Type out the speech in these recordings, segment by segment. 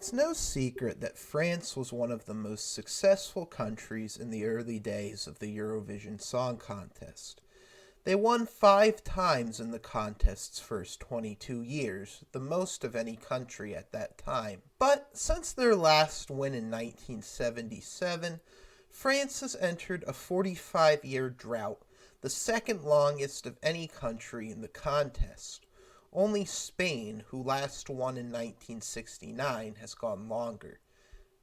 It's no secret that France was one of the most successful countries in the early days of the Eurovision Song Contest. They won 5 times in the contest's first 22 years, the most of any country at that time. But since their last win in 1977, France has entered a 45-year drought, the second longest of any country in the contest. Only Spain, who last won in 1969, has gone longer.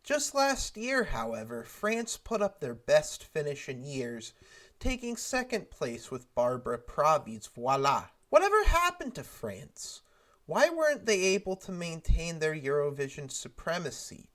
Just last year, however, France put up their best finish in years, taking second place with Barbara Pravi's Voila. Whatever happened to France? Why weren't they able to maintain their Eurovision supremacy?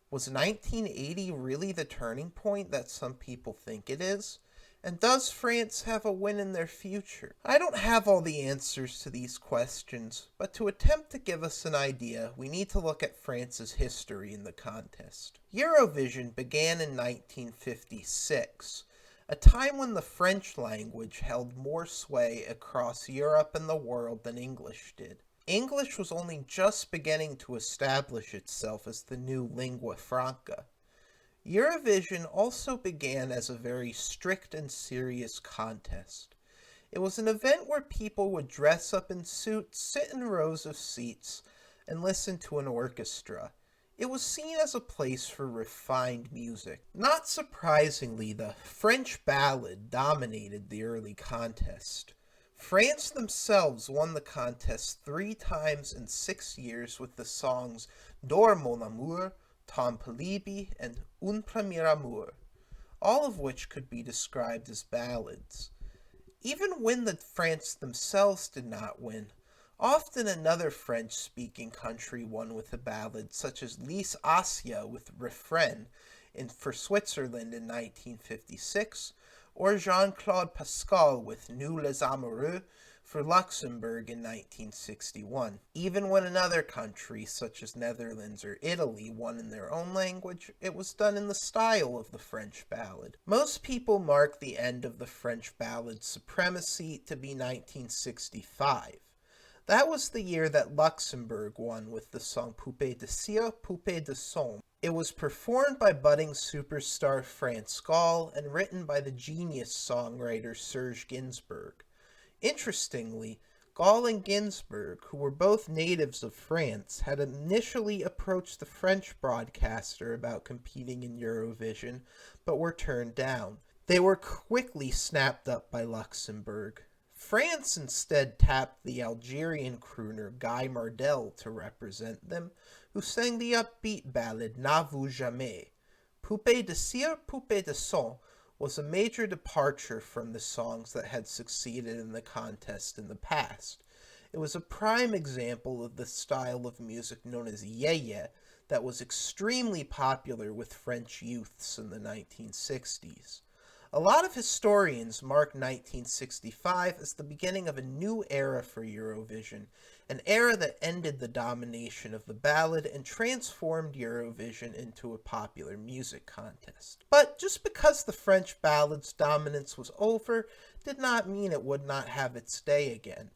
Was 1980 really the turning point that some people think it is? And does France have a win in their future? I don't have all the answers to these questions, but to attempt to give us an idea, we need to look at France's history in the contest. Eurovision began in 1956, a time when the French language held more sway across Europe and the world than English did. English was only just beginning to establish itself as the new lingua franca. Eurovision also began as a very strict and serious contest. It was an event where people would dress up in suits, sit in rows of seats, and listen to an orchestra. It was seen as a place for refined music. Not surprisingly, the French ballad dominated the early contest. France themselves won the contest 3 times in 6 years with the songs Dors mon amour, Ton Polibi, and Un Premier Amour, all of which could be described as ballads. Even when the France themselves did not win, often another French-speaking country won with a ballad, such as Lys Assia with Refrain for Switzerland in 1956, or Jean-Claude Pascal with Nous les Amoureux for Luxembourg in 1961. Even when another country, such as Netherlands or Italy, won in their own language, it was done in the style of the French ballad. Most people mark the end of the French ballad's supremacy to be 1965. That was the year that Luxembourg won with the song Poupée de cire, Poupée de son. It was performed by budding superstar France Gall and written by the genius songwriter Serge Gainsbourg. Interestingly, Gall and Gainsbourg, who were both natives of France, had initially approached the French broadcaster about competing in Eurovision, but were turned down. They were quickly snapped up by Luxembourg. France instead tapped the Algerian crooner Guy Mardel to represent them, who sang the upbeat ballad N'avoue jamais. Poupée de cire, Poupée de son was a major departure from the songs that had succeeded in the contest in the past. It was a prime example of the style of music known as yeye that was extremely popular with French youths in the 1960s. A lot of historians mark 1965 as the beginning of a new era for Eurovision, an era that ended the domination of the ballad and transformed Eurovision into a popular music contest. But just because the French ballad's dominance was over did not mean it would not have its day again.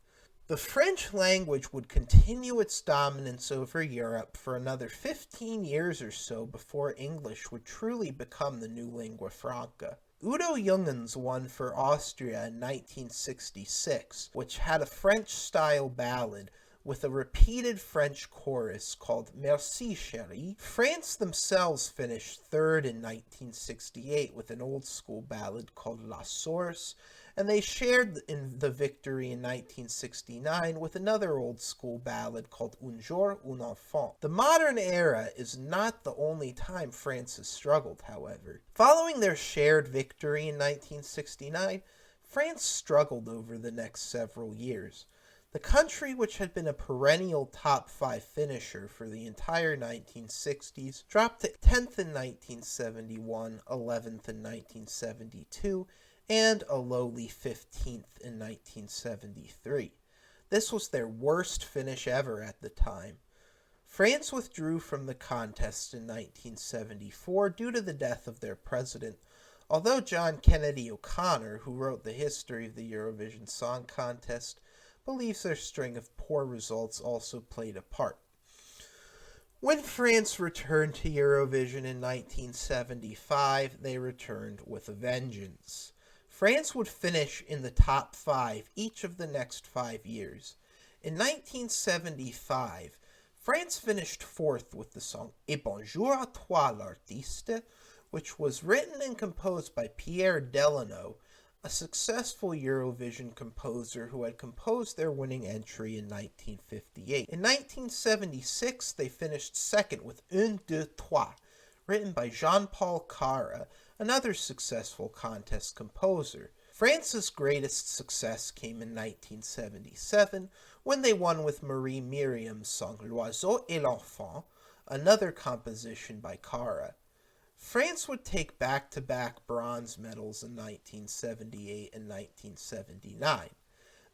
The French language would continue its dominance over Europe for another 15 years or so before English would truly become the new lingua franca. Udo Jürgens won for Austria in 1966, which had a French-style ballad with a repeated French chorus called Merci Chérie. France themselves finished third in 1968 with an old-school ballad called La Source, and they shared in the victory in 1969 with another old-school ballad called Un jour, un enfant. The modern era is not the only time France has struggled, however. Following their shared victory in 1969, France struggled over the next several years. The country, which had been a perennial top 5 finisher for the entire 1960s, dropped to 10th in 1971, 11th in 1972, and a lowly 15th in 1973. This was their worst finish ever at the time. France withdrew from the contest in 1974 due to the death of their president, although John Kennedy O'Connor, who wrote the history of the Eurovision Song Contest, believes their string of poor results also played a part. When France returned to Eurovision in 1975, they returned with a vengeance. France would finish in the top 5 each of the next 5 years. In 1975, France finished 4th with the song Et bonjour à toi l'artiste, which was written and composed by Pierre Delano, a successful Eurovision composer who had composed their winning entry in 1958. In 1976, they finished 2nd with Un, deux, trois, written by Jean-Paul Cara, another successful contest composer. France's greatest success came in 1977, when they won with Marie Myriam's song L'Oiseau et l'Enfant, another composition by Cara. France would take back-to-back bronze medals in 1978 and 1979.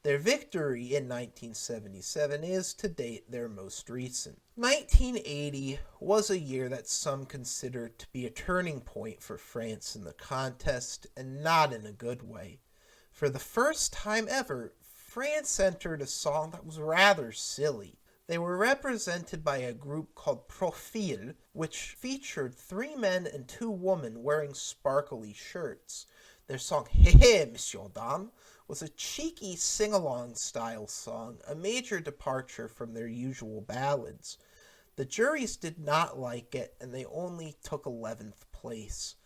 Their victory in 1977 is, to date, their most recent. 1980 was a year that some considered to be a turning point for France in the contest, and not in a good way. For the first time ever, France entered a song that was rather silly. They were represented by a group called Profil, which featured 3 men and 2 women wearing sparkly shirts. Their song Heyday, Monsieur Dame was a cheeky sing-along style song, a major departure from their usual ballads. The juries did not like it, and they only took 11th place.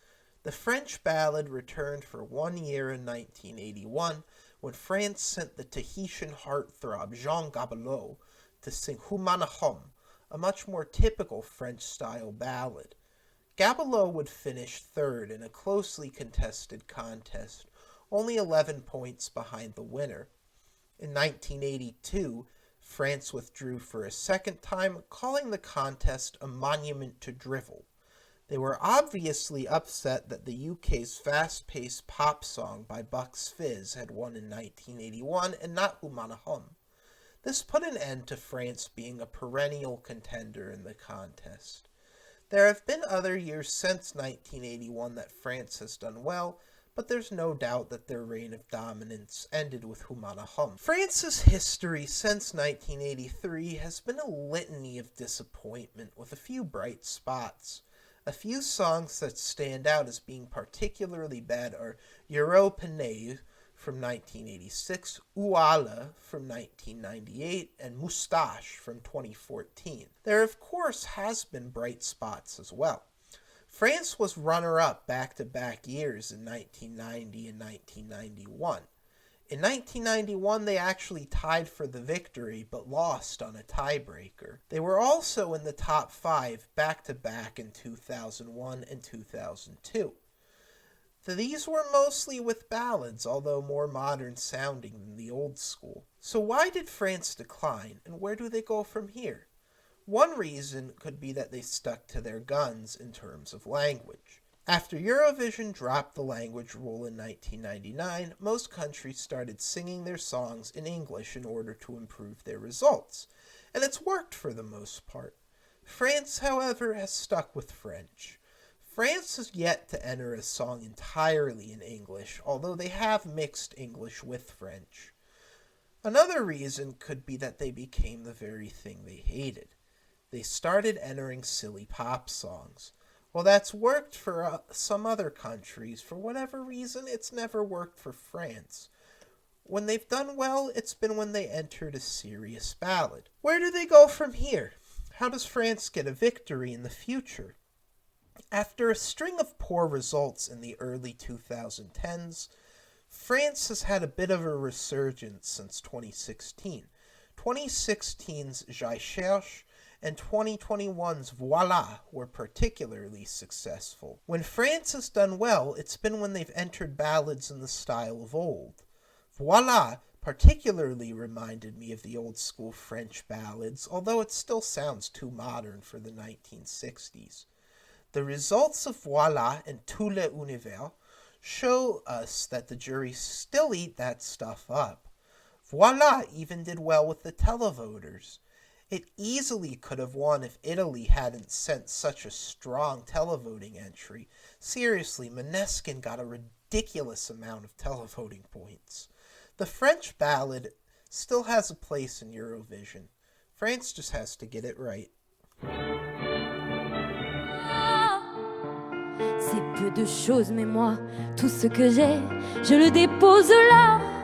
The French ballad returned for 1 year in 1981, when France sent the Tahitian heartthrob Jean Gabelot to sing Humanahum, a much more typical French-style ballad. Gabelot would finish 3rd in a closely contested contest, only 11 points behind the winner. In 1982, France withdrew for a second time, calling the contest a monument to drivel. They were obviously upset that the UK's fast-paced pop song by Bucks Fizz had won in 1981 and not Humanahum. This put an end to France being a perennial contender in the contest. There have been other years since 1981 that France has done well, but there's no doubt that their reign of dominance ended with Humanahum. France's history since 1983 has been a litany of disappointment with a few bright spots. A few songs that stand out as being particularly bad are Européenne from 1986, Ouala from 1998, and Moustache from 2014. There, of course, has been bright spots as well. France was runner-up back-to-back years in 1990 and 1991. In 1991, they actually tied for the victory, but lost on a tiebreaker. They were also in the top 5 back-to-back in 2001 and 2002. These were mostly with ballads, although more modern-sounding than the old school. So why did France decline, and where do they go from here? One reason could be that they stuck to their guns in terms of language. After Eurovision dropped the language rule in 1999, most countries started singing their songs in English in order to improve their results, and it's worked for the most part. France, however, has stuck with French. France has yet to enter a song entirely in English, although they have mixed English with French. Another reason could be that they became the very thing they hated. They started entering silly pop songs. While that's worked for some other countries, for whatever reason, it's never worked for France. When they've done well, it's been when they entered a serious ballad. Where do they go from here? How does France get a victory in the future? After a string of poor results in the early 2010s, France has had a bit of a resurgence since 2016. 2016's Je Cherche and 2021's Voilà were particularly successful. When France has done well, it's been when they've entered ballads in the style of old. Voilà particularly reminded me of the old-school French ballads, although it still sounds too modern for the 1960s. The results of Voilà and Tout l'Univers show us that the juries still eat that stuff up. Voilà even did well with the televoters. It easily could have won if Italy hadn't sent such a strong televoting entry. Seriously, Maneskin got a ridiculous amount of televoting points. The French ballad still has a place in Eurovision. France just has to get it right. que de choses, mais moi, tout ce que j'ai, je le dépose là.